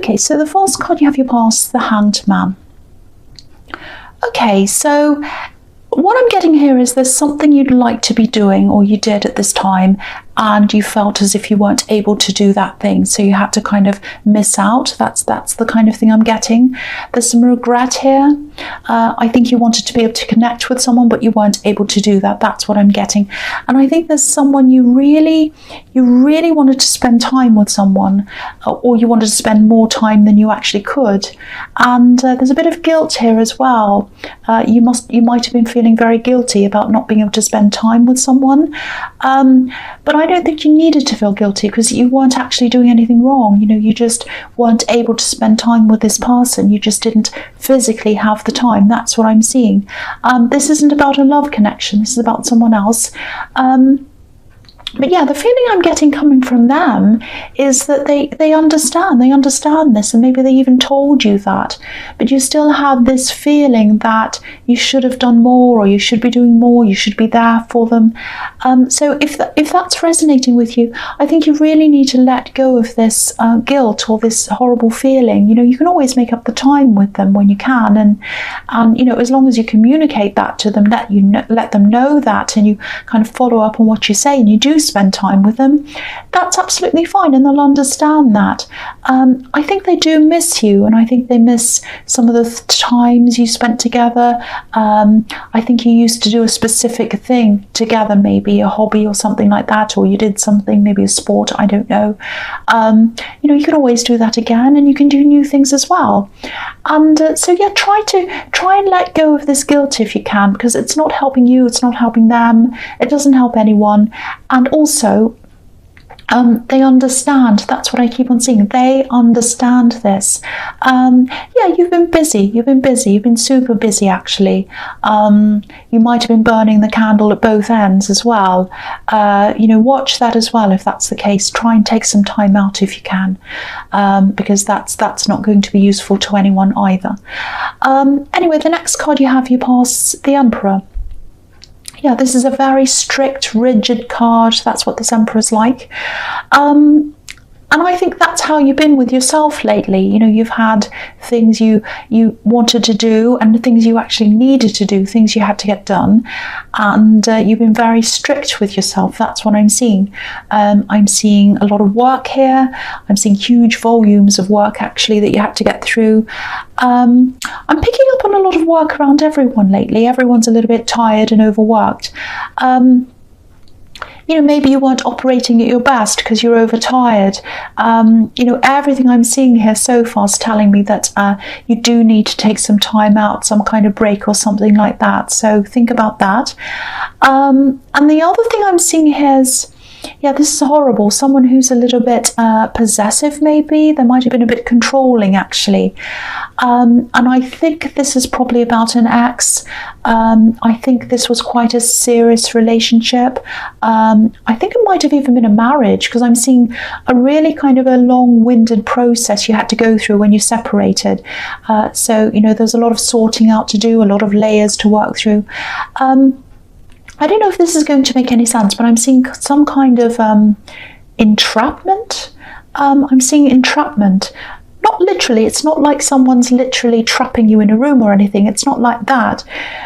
Okay, so the false card you have your past, the Hanged Man. Okay, so what I'm getting here is there's something you'd like to be doing, or you did at this time, and you felt as if you weren't able to do that thing, so you had to kind of miss out. That's the kind of thing I'm getting. There's some regret here. I think you wanted to be able to connect with someone, but you weren't able to do that. That's what I'm getting. And I think there's someone you really wanted to spend time with someone, or you wanted to spend more time than you actually could. And there's a bit of guilt here as well. You might have been feeling very guilty about not being able to spend time with someone. But I don't think you needed to feel guilty, because you weren't actually doing anything wrong. You know, you just weren't able to spend time with this person. You just didn't physically have the time. That's what I'm seeing. This isn't about a love connection. This is about someone else. But yeah, the feeling I'm getting coming from them is that they understand this, and maybe they even told you that, but you still have this feeling that you should have done more, or you should be doing more, you should be there for them. So if that's resonating with you, I think you really need to let go of this guilt or this horrible feeling. You know, you can always make up the time with them when you can, and you know, as long as you communicate that to them, let them know that, and you kind of follow up on what you say, and you do spend time with them, that's absolutely fine, and they'll understand that. I think they do miss you, and I think they miss some of the times you spent together. I think you used to do a specific thing together, maybe a hobby or something like that, or you did something, maybe a sport, I don't know. You know, you can always do that again, and you can do new things as well. And so yeah, try and let go of this guilt if you can, because it's not helping you, it's not helping them, it doesn't help anyone. And also, they understand. That's what I keep on seeing. They understand this. Yeah, you've been busy. You've been super busy, actually. You might have been burning the candle at both ends as well. You know, watch that as well if that's the case. Try and take some time out if you can, because that's not going to be useful to anyone either. Anyway, the next card you have, you pass the Emperor. Yeah, this is a very strict, rigid card. That's what this Emperor's like. And I think that's how you've been with yourself lately. You know, you've had things you wanted to do, and things you actually needed to do, things you had to get done. And you've been very strict with yourself. That's what I'm seeing. I'm seeing a lot of work here. I'm seeing huge volumes of work, actually, that you had to get through. I'm picking up on a lot of work around everyone lately. Everyone's a little bit tired and overworked. You know, maybe you weren't operating at your best because you're overtired. You know, everything I'm seeing here so far is telling me that you do need to take some time out, some kind of break or something like that. So think about that. And the other thing I'm seeing here is, yeah, this is horrible. Someone who's a little bit possessive, maybe. They might have been a bit controlling, actually. And I think this is probably about an ex. I think this was quite a serious relationship. I think it might have even been a marriage, because I'm seeing a really kind of a long-winded process you had to go through when you separated. So, you know, there's a lot of sorting out to do, a lot of layers to work through. I don't know if this is going to make any sense, but I'm seeing some kind of entrapment. I'm seeing entrapment. Not literally, it's not like someone's literally trapping you in a room or anything. It's not like that.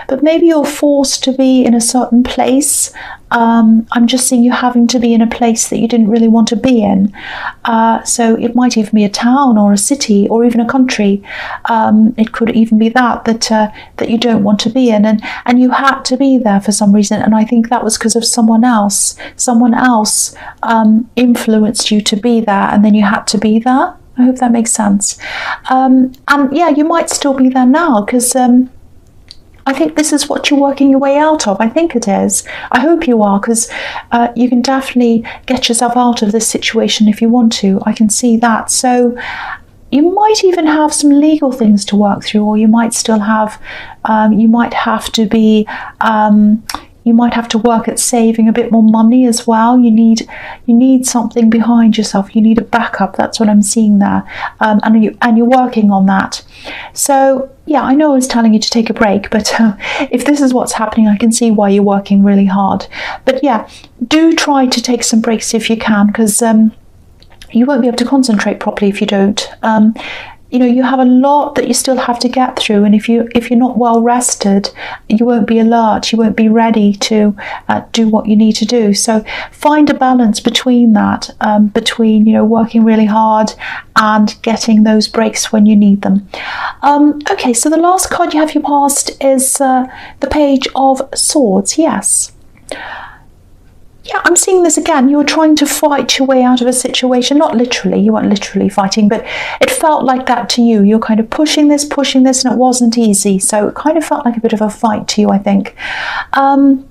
But maybe you're forced to be in a certain place. I'm just seeing you having to be in a place that you didn't really want to be in. So it might even be a town or a city or even a country. It could even be that you don't want to be in, and you had to be there for some reason. And I think that was because of someone else. Someone else influenced you to be there, and then you had to be there. I hope that makes sense. And yeah, you might still be there now, because I think this is what you're working your way out of. I think it is. I hope you are, because you can definitely get yourself out of this situation if you want to. I can see that. So you might even have some legal things to work through, or you might still have, you might have to be, you might have to work at saving a bit more money as well. You need something behind yourself. You need a backup. That's what I'm seeing there, and you're working on that. So yeah, I know I was telling you to take a break, but if this is what's happening, I can see why you're working really hard. But yeah, do try to take some breaks if you can, because you won't be able to concentrate properly if you don't. You know, you have a lot that you still have to get through, and if you're not well rested, you won't be alert, you won't be ready to do what you need to do. So find a balance between that, between, you know, working really hard and getting those breaks when you need them. Okay, so the last card you have your past is the Page of Swords. Yes. Yeah, I'm seeing this again. You were trying to fight your way out of a situation. Not literally, you weren't literally fighting, but it felt like that to you. You're kind of pushing this, and it wasn't easy. So it kind of felt like a bit of a fight to you, I think. I'm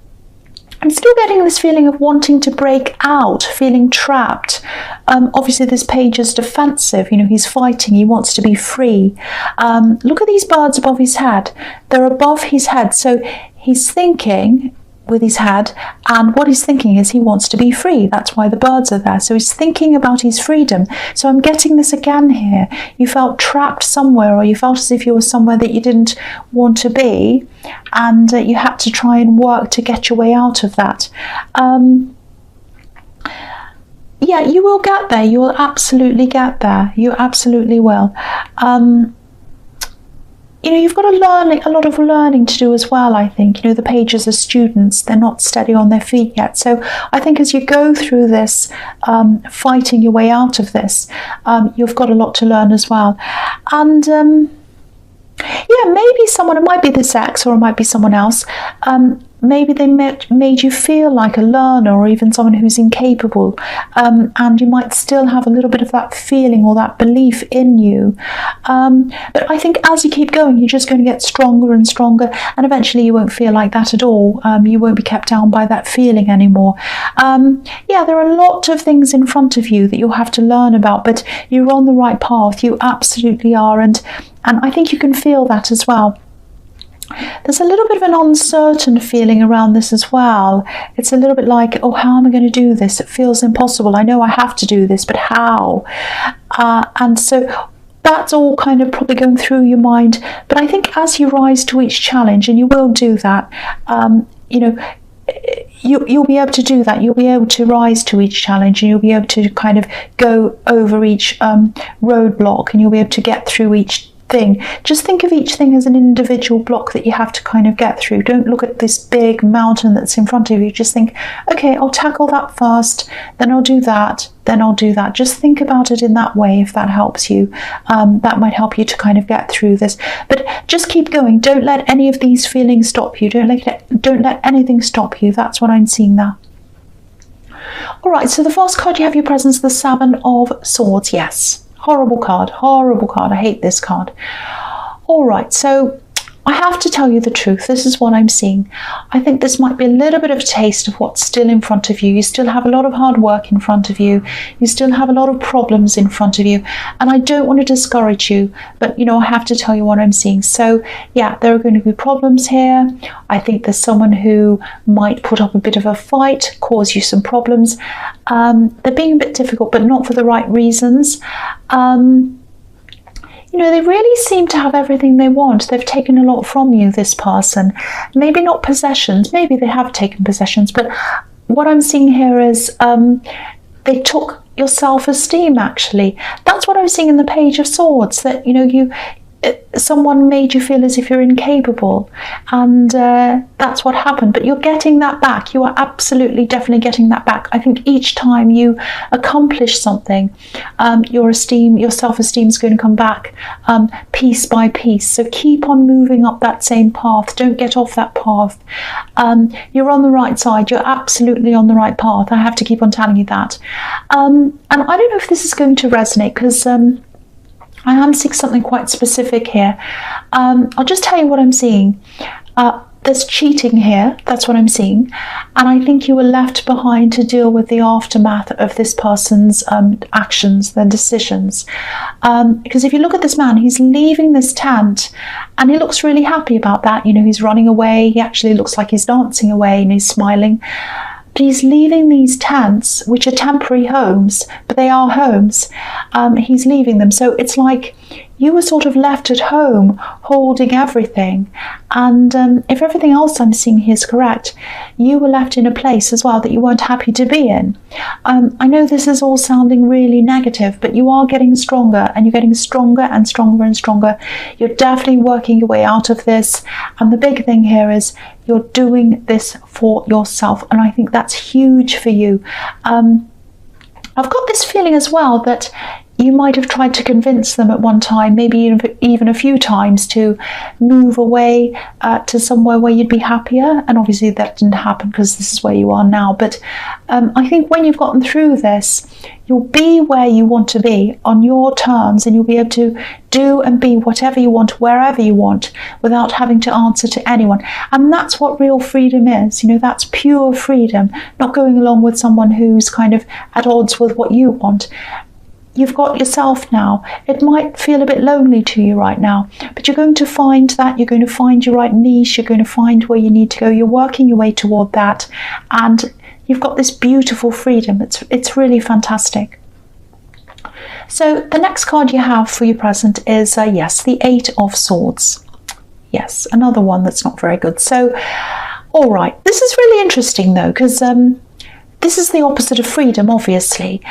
still getting this feeling of wanting to break out, feeling trapped. Obviously, this page is defensive. You know, he's fighting. He wants to be free. Look at these birds above his head. They're above his head. So he's thinking with his head, and what he's thinking is he wants to be free. That's why the birds are there. So he's thinking about his freedom. So I'm getting this again here. You felt trapped somewhere, or you felt as if you were somewhere that you didn't want to be, and you had to try and work to get your way out of that. Yeah, you will get there. You will absolutely get there. You absolutely will. You know, you've got a lot of learning to do as well, I think. You know, the pages are students. They're not steady on their feet yet. So I think as you go through this, fighting your way out of this, you've got a lot to learn as well. And yeah, maybe someone, it might be this ex or it might be someone else, maybe they made you feel like a learner, or even someone who's incapable, and you might still have a little bit of that feeling or that belief in you. But I think as you keep going, you're just going to get stronger and stronger, and eventually you won't feel like that at all. You won't be kept down by that feeling anymore. Yeah, there are a lot of things in front of you that you'll have to learn about, but you're on the right path. You absolutely are, and I think you can feel that as well. There's a little bit of an uncertain feeling around this as well. It's a little bit like, oh, how am I going to do this? It feels impossible. I know I have to do this, but how? And so that's all kind of probably going through your mind. But I think as you rise to each challenge, and you will do that, you know, you'll be able to do that. You'll be able to rise to each challenge, and you'll be able to kind of go over each roadblock, and you'll be able to get through each thing. Just think of each thing as an individual block that you have to kind of get through. Don't look at this big mountain that's in front of you. Just think, okay, I'll tackle that first, then I'll do that, then I'll do that. Just think about it in that way, if that helps you. That might help you to kind of get through this. But just keep going. Don't let any of these feelings stop you. Don't let anything stop you. That's what I'm seeing there. All right, so the first card you have your presence, the Seven of Swords. Yes. Horrible card, horrible card. I hate this card. All right, so I have to tell you the truth. This is what I'm seeing. I think this might be a little bit of a taste of what's still in front of you. You still have a lot of hard work in front of you. You still have a lot of problems in front of you. And I don't want to discourage you, but, you know, I have to tell you what I'm seeing. So, yeah, there are going to be problems here. I think there's someone who might put up a bit of a fight, cause you some problems. They're being a bit difficult, but not for the right reasons. You know, they really seem to have everything they want. They've taken a lot from you, this person. Maybe not possessions. Maybe they have taken possessions. But what I'm seeing here is they took your self-esteem, actually. That's what I'm seeing in the Page of Swords. That, you know, someone made you feel as if you're incapable, and that's what happened. But you're getting that back. You are absolutely, definitely getting that back. I think each time you accomplish something, your self-esteem is going to come back piece by piece. So keep on moving up that same path. Don't get off that path. You're on the right side. You're absolutely on the right path. I have to keep on telling you that. And I don't know if this is going to resonate, because I am seeing something quite specific here. I'll just tell you what I'm seeing. There's cheating here. That's what I'm seeing. And I think you were left behind to deal with the aftermath of this person's actions, their decisions. Because if you look at this man, he's leaving this tent and he looks really happy about that. You know, he's running away. He actually looks like he's dancing away and he's smiling. He's leaving these tents, which are temporary homes, but they are homes. He's leaving them. So it's like you were sort of left at home holding everything. And if everything else I'm seeing here is correct, you were left in a place as well that you weren't happy to be in. I know this is all sounding really negative, but you are getting stronger, and you're getting stronger and stronger and stronger. You're definitely working your way out of this. And the big thing here is you're doing this for yourself. And I think that's huge for you. I've got this feeling as well that you might have tried to convince them at one time, maybe even a few times, to move away to somewhere where you'd be happier. And obviously that didn't happen because this is where you are now. But I think when you've gotten through this, you'll be where you want to be on your terms, and you'll be able to do and be whatever you want, wherever you want, without having to answer to anyone. And that's what real freedom is. You know, that's pure freedom, not going along with someone who's kind of at odds with what you want. You've got yourself now. It might feel a bit lonely to you right now, but you're going to find that. You're going to find your right niche. You're going to find where you need to go. You're working your way toward that, and you've got this beautiful freedom. It's really fantastic. So the next card you have for your present is, yes, the Eight of Swords. Yes, another one that's not very good. So, all right. This is really interesting, though, because this is the opposite of freedom, obviously.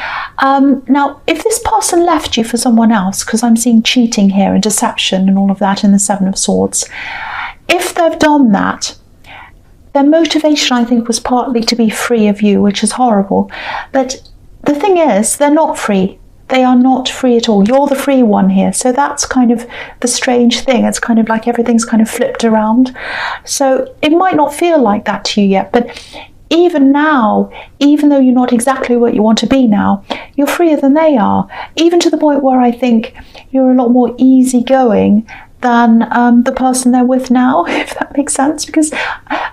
Now, if this person left you for someone else, because I'm seeing cheating here and deception and all of that in the Seven of Swords, if they've done that, their motivation, I think, was partly to be free of you, which is horrible. But the thing is, they're not free. They are not free at all. You're the free one here. So that's kind of the strange thing. It's kind of like everything's kind of flipped around. So it might not feel like that to you yet, but even now, even though you're not exactly what you want to be now, you're freer than they are, even to the point where I think you're a lot more easygoing than the person they're with now, if that makes sense. Because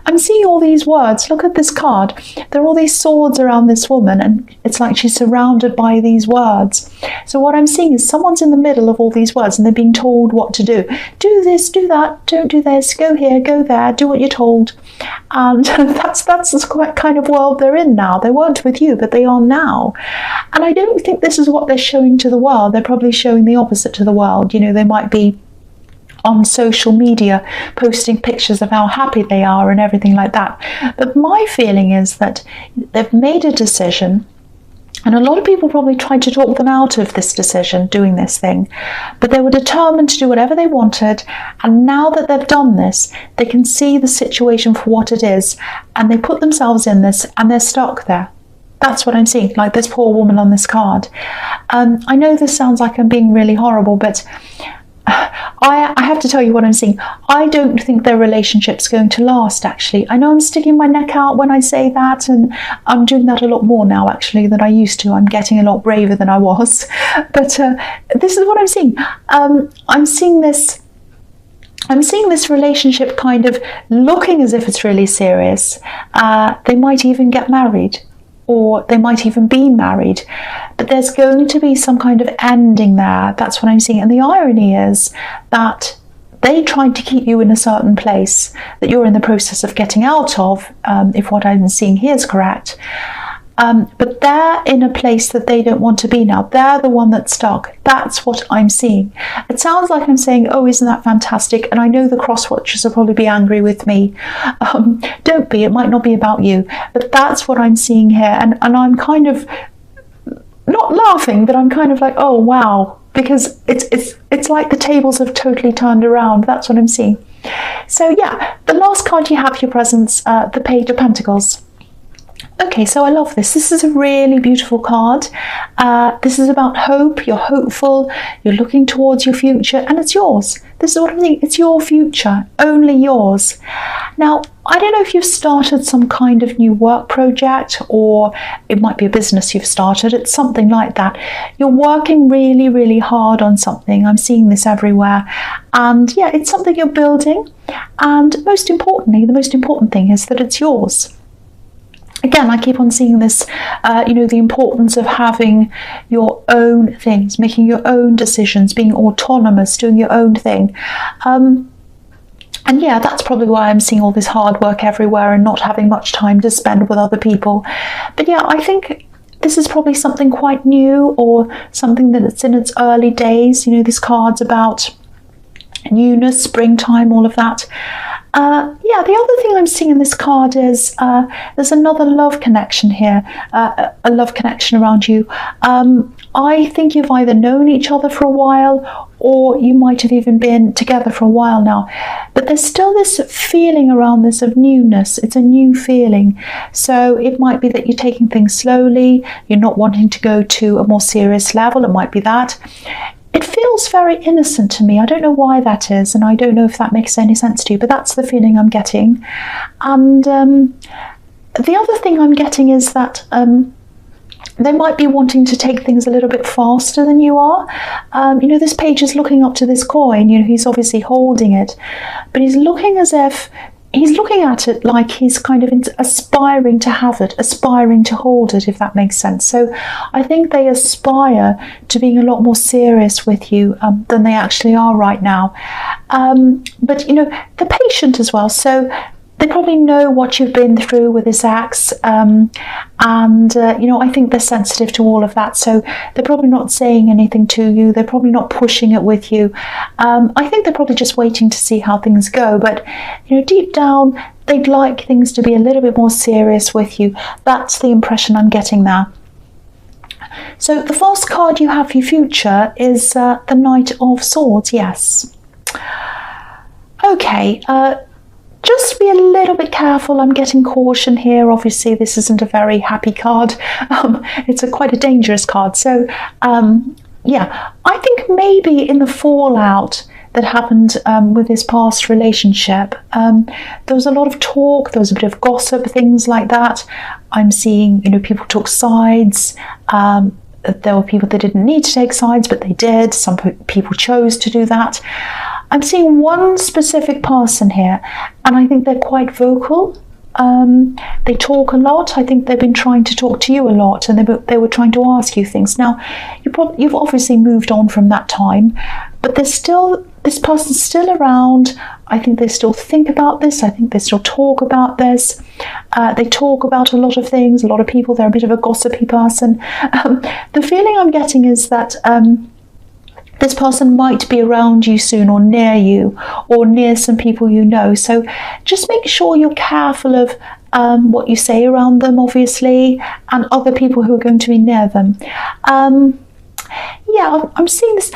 I'm seeing all these words. Look at this card. There are all these swords around this woman, and it's like she's surrounded by these words. So what I'm seeing is someone's in the middle of all these words, and they're being told what to do. Do this, do that, don't do this, go here, go there, do what you're told. And that's the kind of world they're in now. They weren't with you, but they are now. And I don't think this is what they're showing to the world. They're probably showing the opposite to the world. You know, they might be on social media posting pictures of how happy they are and everything like that. But my feeling is that they've made a decision, and a lot of people probably tried to talk them out of this decision, doing this thing, but they were determined to do whatever they wanted. And now that they've done this, they can see the situation for what it is, and they put themselves in this, and they're stuck there. That's what I'm seeing, like this poor woman on this card. I know this sounds like I'm being really horrible, but I have to tell you what I'm seeing. I don't think their relationship's going to last, actually. I know I'm sticking my neck out when I say that, and I'm doing that a lot more now, actually, than I used to. I'm getting a lot braver than I was. But this is what I'm seeing. I'm seeing this relationship kind of looking as if it's really serious. They might even get married, or they might even be married, but there's going to be some kind of ending there. That's what I'm seeing. And the irony is that they tried to keep you in a certain place that you're in the process of getting out of, if what I'm seeing here is correct. But they're in a place that they don't want to be now. They're the one that's stuck. That's what I'm seeing. It sounds like I'm saying, oh, isn't that fantastic? And I know the cross-watchers will probably be angry with me. Don't be. It might not be about you. But that's what I'm seeing here. And I'm kind of not laughing, but I'm kind of like, oh, wow. Because it's like the tables have totally turned around. That's what I'm seeing. So, yeah, the last card you have for your presents, the Page of Pentacles. Okay, so I love this. This is a really beautiful card. This is about hope. You're hopeful. You're looking towards your future, and it's yours. This is what I'm saying. It's your future, only yours. Now, I don't know if you've started some kind of new work project, or it might be a business you've started. It's something like that. You're working really, really hard on something. I'm seeing this everywhere. And yeah, it's something you're building. And most importantly, the most important thing is that it's yours. Again, I keep on seeing this, the importance of having your own things, making your own decisions, being autonomous, doing your own thing. And yeah, that's probably why I'm seeing all this hard work everywhere and not having much time to spend with other people. But yeah, I think this is probably something quite new or something that's in its early days. You know, this card's about newness, springtime, all of that. Yeah, the other thing I'm seeing in this card is there's another love connection here, a love connection around you. I think you've either known each other for a while, or you might have even been together for a while now. But there's still this feeling around this of newness. It's a new feeling. So it might be that you're taking things slowly, you're not wanting to go to a more serious level. It might be that. It feels very innocent to me. I don't know why that is, and I don't know if that makes any sense to you, but that's the feeling I'm getting. And the other thing I'm getting is that they might be wanting to take things a little bit faster than you are. You know, this page is looking up to this coin. You know, he's obviously holding it, but he's looking as if he's looking at it like he's kind of aspiring to have it, aspiring to hold it, if that makes sense. So I think they aspire to being a lot more serious with you than they actually are right now. But, you know, they're patient as well. So they probably know what you've been through with this ex, and you know, I think they're sensitive to all of that, so they're probably not saying anything to you, they're probably not pushing it with you. I think they're probably just waiting to see how things go, but you know, deep down they'd like things to be a little bit more serious with you. That's the impression I'm getting there. So the first card you have for your future is the Knight of Swords. Yes. Okay, just be a little bit careful. I'm getting caution here. Obviously, this isn't a very happy card. It's quite a dangerous card. So, yeah, I think maybe in the fallout that happened with his past relationship, there was a lot of talk, there was a bit of gossip, things like that. I'm seeing, you know, people took sides. There were people that didn't need to take sides, but they did. Some people chose to do that. I'm seeing one specific person here, and I think they're quite vocal. They talk a lot. I think they've been trying to talk to you a lot, and they were trying to ask you things. Now, you've obviously moved on from that time, but there's still, this person's still around. I think they still think about this. I think they still talk about this. They talk about a lot of things, a lot of people. They're a bit of a gossipy person. The feeling I'm getting is that this person might be around you soon, or near you, or near some people you know. So just make sure you're careful of what you say around them, obviously, and other people who are going to be near them. Yeah, I'm seeing this.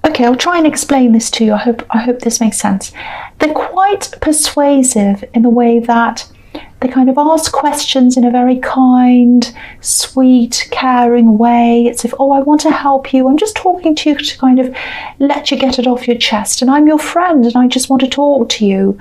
Okay, I'll try and explain this to you. I hope this makes sense. They're quite persuasive in the way that they kind of ask questions in a very kind, sweet, caring way. It's if, oh, I want to help you. I'm just talking to you to kind of let you get it off your chest. And I'm your friend and I just want to talk to you.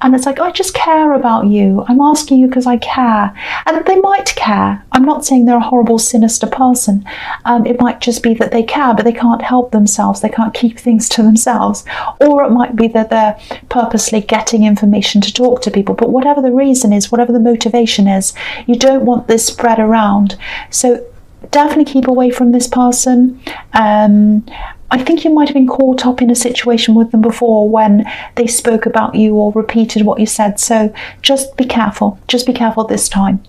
And it's like, I just care about you. I'm asking you because I care. And they might care. I'm not saying they're a horrible, sinister person. It might just be that they care, but they can't help themselves. They can't keep things to themselves. Or it might be that they're purposely getting information to talk to people. But whatever the reason is, whatever the motivation is, you don't want this spread around. So definitely keep away from this person. I think you might have been caught up in a situation with them before when they spoke about you or repeated what you said. So just be careful. Just be careful this time.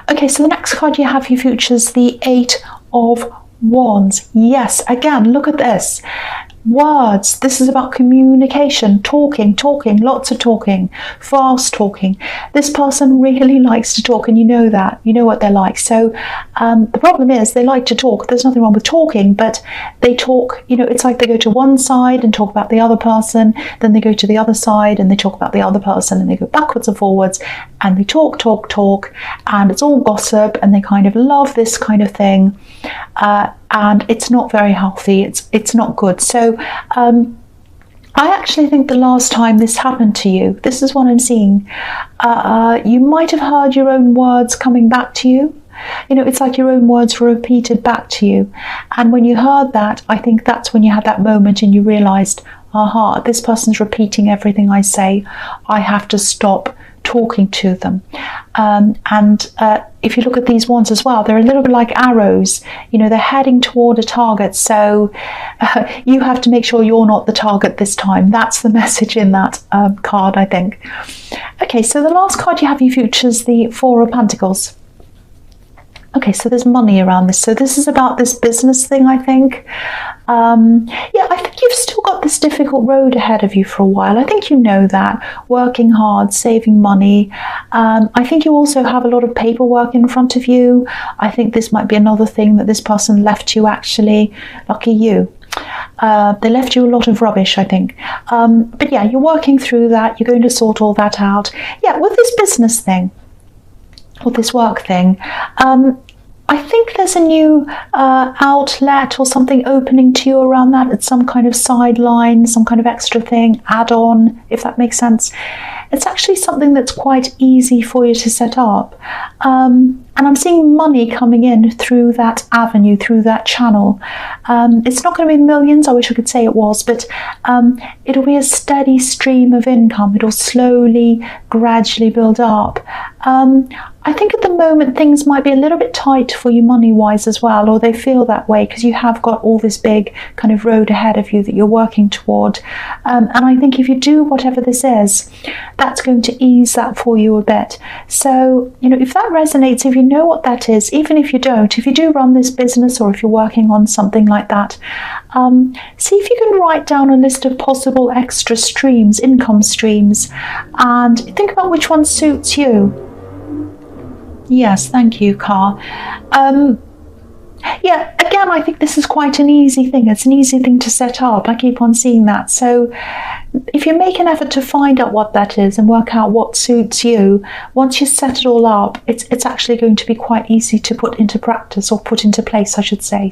Okay, so the next card you have for your future is the Eight of Wands. Yes, again, look at this. Words. This is about communication, talking, lots of talking, fast talking. This person really likes to talk, and you know that. You know what they're like. So the problem is they like to talk. There's nothing wrong with talking, but they talk, you know, it's like they go to one side and talk about the other person, then they go to the other side and they talk about the other person, and they go backwards and forwards, and they talk, and it's all gossip, and they kind of love this kind of thing. And it's not very healthy. It's not good. So I actually think the last time this happened to you, this is what I'm seeing. You might have heard your own words coming back to you. You know, it's like your own words were repeated back to you. And when you heard that, I think that's when you had that moment and you realized, aha, this person's repeating everything I say. I have to stop talking to them. If you look at these ones as well, they're a little bit like arrows. You know, they're heading toward a target. So you have to make sure you're not the target this time. That's the message in that card, I think. Okay, so the last card you have in your future is the Four of Pentacles. Okay, so there's money around this. So this is about this business thing, I think. Yeah, I think you've still got this difficult road ahead of you for a while. I think you know that. Working hard, saving money. I think you also have a lot of paperwork in front of you. I think this might be another thing that this person left you, actually. Lucky you. They left you a lot of rubbish, I think. But yeah, you're working through that. You're going to sort all that out. Yeah, with this business thing, or this work thing, I think there's a new outlet or something opening to you around that. It's some kind of sideline, some kind of extra thing, add-on, if that makes sense. It's actually something that's quite easy for you to set up. And I'm seeing money coming in through that avenue, through that channel. It's not going to be millions, I wish I could say it was, but it'll be a steady stream of income. It'll slowly, gradually build up. I think at the moment things might be a little bit tight for you money-wise as well, or they feel that way because you have got all this big kind of road ahead of you that you're working toward. And I think if you do whatever this is, that's going to ease that for you a bit. So, you know, if that resonates, if you know what that is, even if you don't, if you do run this business or if you're working on something like that, see if you can write down a list of possible extra streams, income streams, and think about which one suits you. Yes, thank you, Car. Yeah, again, I think this is quite an easy thing. It's an easy thing to set up. I keep on seeing that. So if you make an effort to find out what that is and work out what suits you, once you set it all up, it's actually going to be quite easy to put into practice, or put into place, I should say.